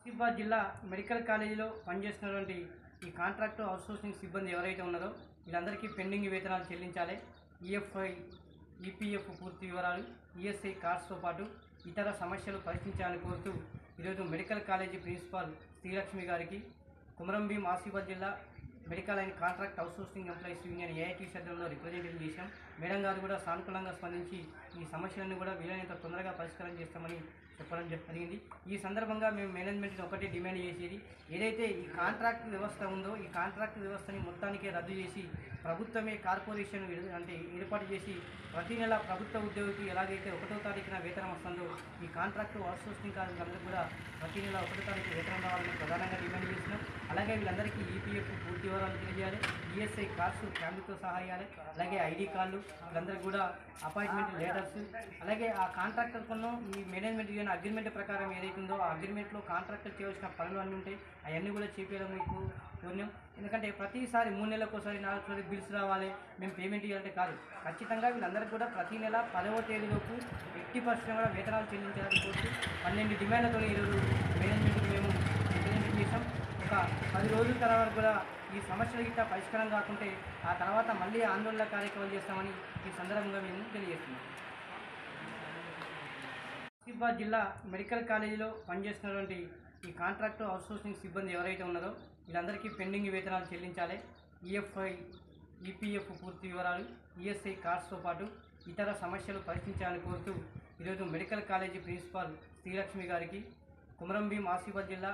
ఆసిఫాబాద్ జిల్లా మెడికల్ కాలేజీలో పనిచేస్తున్నటువంటి ఈ కాంట్రాక్టు అవుట్సోర్సింగ్ సిబ్బంది ఎవరైతే ఉన్నారో వీళ్ళందరికీ పెండింగ్ వేతనాలు చెల్లించాలి. ఈఎఫ్ఐ, ఈపీఎఫ్ పూర్తి వివరాలు, ఈఎస్ఐ కార్డ్స్తో పాటు ఇతర సమస్యలు పరిష్కరించాలని కోరుతూ ఈరోజు మెడికల్ కాలేజీ ప్రిన్సిపాల్ శ్రీలక్ష్మి గారికి కుమరంభీం ఆసిఫాబాద్ జిల్లా medical and contract outsourcing employees union AIT సభ్యులలో representation చేశాం. మేడం గారు కూడా సానుకూలంగా స్పందించి ఈ సమస్యలను కూడా వీలైనంత తొందరగా పరిష్కారం చేస్తామని చెప్పడం జరిగింది. ఈ సందర్భంగా మేము మేనేజ్మెంట్ని ఒకటే డిమాండ్ చేసేది, ఏదైతే ఈ కాంట్రాక్ట్ వ్యవస్థ ఉందో ఈ కాంట్రాక్ట్ వ్యవస్థని మొత్తానికే రద్దు చేసి ప్రభుత్వమే కార్పొరేషన్ అంటే ఏర్పాటు చేసి ప్రతి నెల ప్రభుత్వ ఉద్యోగికి ఎలాగైతే 1వ తారీఖున వేతనం వస్తుందో ఈ కాంట్రాక్టు అవుట్సోర్సింగ్ కార్మికులందరూ కూడా ప్రతి నెల 1వ తారీఖు వేతనం రావాలని ప్రధానంగా డిమాండ్ చేస్తున్నాం. అలాగే వీళ్ళందరికీ ఈపీఎఫ్ పూర్తి వివరాలు తెలియజేయాలి, ఈఎస్ఐ కార్డ్స్ ఫ్యామిలీతో సహా ఇవ్వాలి, అలాగే ఐడి కార్డులు, వీళ్ళందరికీ కూడా అపాయింట్మెంట్ లెటర్స్, అలాగే ఆ కాంట్రాక్టర్ కొన్న ఈ మేనేజ్మెంట్ అగ్రిమెంట్ ప్రకారం ఏదైతే ఉందో ఆ అగ్రిమెంట్లో కాంట్రాక్టర్ చేయవలసిన పనులు అన్నీ ఉంటాయి, అవన్నీ కూడా చేపించడం మీకు కోరినాం. ఎందుకంటే ప్రతిసారి 3 నెలలకోసారి 4 నెలలు బిల్స్ రావాలి, మేము పేమెంట్ ఇవ్వాలంటే కాదు. ఖచ్చితంగా వీళ్ళందరికీ కూడా ప్రతి నెల 10వ తేదీలోపు 80% కూడా వేతనాలు చెల్లించాలని కోరుతూ 12 డిమాండ్లతో ఈరోజు మేనేజ్మెంట్కి మేము రిప్రజెంట్ చేసాం. ఒక 10 రోజుల తర్వాత కూడా ఈ సమస్యల గిట్ట పరిష్కారం కాకుంటే ఆ తర్వాత మళ్ళీ ఆందోళన కార్యక్రమాలు చేస్తామని ఈ సందర్భంగా మేము తెలియజేస్తున్నాం. ఆసిఫాబాద్ జిల్లా మెడికల్ కాలేజీలో పనిచేస్తున్నటువంటి ఈ కాంట్రాక్టు అవుట్సోర్సింగ్ సిబ్బంది ఎవరైతే ఉన్నారో వీళ్ళందరికీ పెండింగ్ వేతనాలు చెల్లించాలి. ఈఎఫ్ఐ, ఈపీఎఫ్ పూర్తి వివరాలు, ఈఎస్ఐ కార్డ్స్తో పాటు ఇతర సమస్యలు పరిష్కరించాలని కోరుతూ ఈరోజు మెడికల్ కాలేజీ ప్రిన్సిపాల్ శ్రీలక్ష్మి గారికి కుమరంభీం ఆసిఫాబాద్ జిల్లా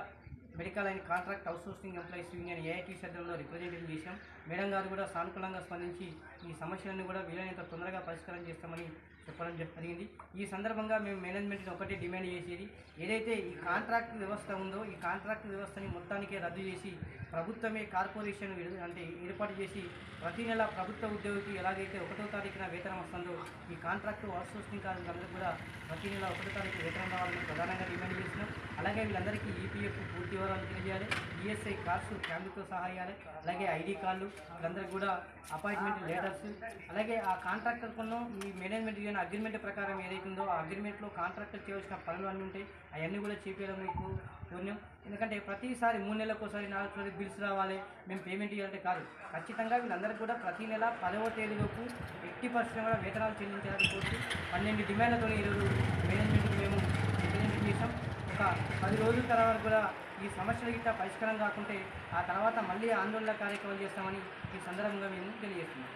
medical and contract outsourcing employees union AIT సభ్యులలో representation చేశాం. మేడం గారు కూడా సానుకూలంగా స్పందించి ఈ సమస్యలను కూడా వీలైనంత తొందరగా పరిష్కారం చేస్తామని చెప్పడం జరిగింది. ఈ సందర్భంగా మేము మేనేజ్మెంట్ని ఒకటే డిమాండ్ చేసేది, ఏదైతే ఈ కాంట్రాక్ట్ వ్యవస్థ ఉందో ఈ కాంట్రాక్ట్ వ్యవస్థని మొత్తానికే రద్దు చేసి ప్రభుత్వమే కార్పొరేషన్ అంటే ఏర్పాటు చేసి ప్రతి నెల ప్రభుత్వ ఉద్యోగికి ఎలాగైతే 1వ తారీఖున వేతనం వస్తుందో ఈ కాంట్రాక్టు అవుట్సోర్సింగ్ కార్మికులందరూ కూడా ప్రతి నెల 1వ తారీఖు వేతనం రావాలని ప్రధానంగా డిమాండ్ చేస్తున్నాం. అలాగే వీళ్ళందరికీ ఈపీఎఫ్ పూర్తి వివరాలు తెలియజేయాలి, ఈఎస్ఐ కార్డ్స్ ఫ్యామిలీతో సహా ఇవ్వాలి, అలాగే ఐడి కార్డులు, వీళ్ళందరికీ కూడా అపాయింట్మెంట్ లెటర్స్, అలాగే ఆ కాంట్రాక్టర్ కొన్న ఈ మేనేజ్మెంట్ అగ్రిమెంట్ ప్రకారం ఏదైతే ఉందో ఆ అగ్రిమెంట్లో కాంట్రాక్టర్ చేయవలసిన పనులు అన్నీ ఉంటాయి, అవన్నీ కూడా చేపించడం మీకు కోరినాం. ఎందుకంటే ప్రతిసారి 3 నెలలకోసారి 4 నెలలు బిల్స్ రావాలి, మేము పేమెంట్ ఇవ్వాలంటే కాదు. ఖచ్చితంగా వీళ్ళందరికీ కూడా ప్రతి నెల 10వ తేదీలోపు 80% కూడా వేతనాలు చెల్లించాలని కోరుతూ 12 డిమాండ్లతో ఈరోజు మేనేజ్మెంట్కి మేము రిప్రజెంట్ చేసాం. ఒక 10 రోజుల తర్వాత కూడా ఈ సమస్యల గిట్ట పరిష్కారం కాకుంటే ఆ తర్వాత మళ్ళీ ఆందోళన కార్యక్రమాలు చేస్తామని ఈ సందర్భంగా మేము తెలియజేస్తున్నాం.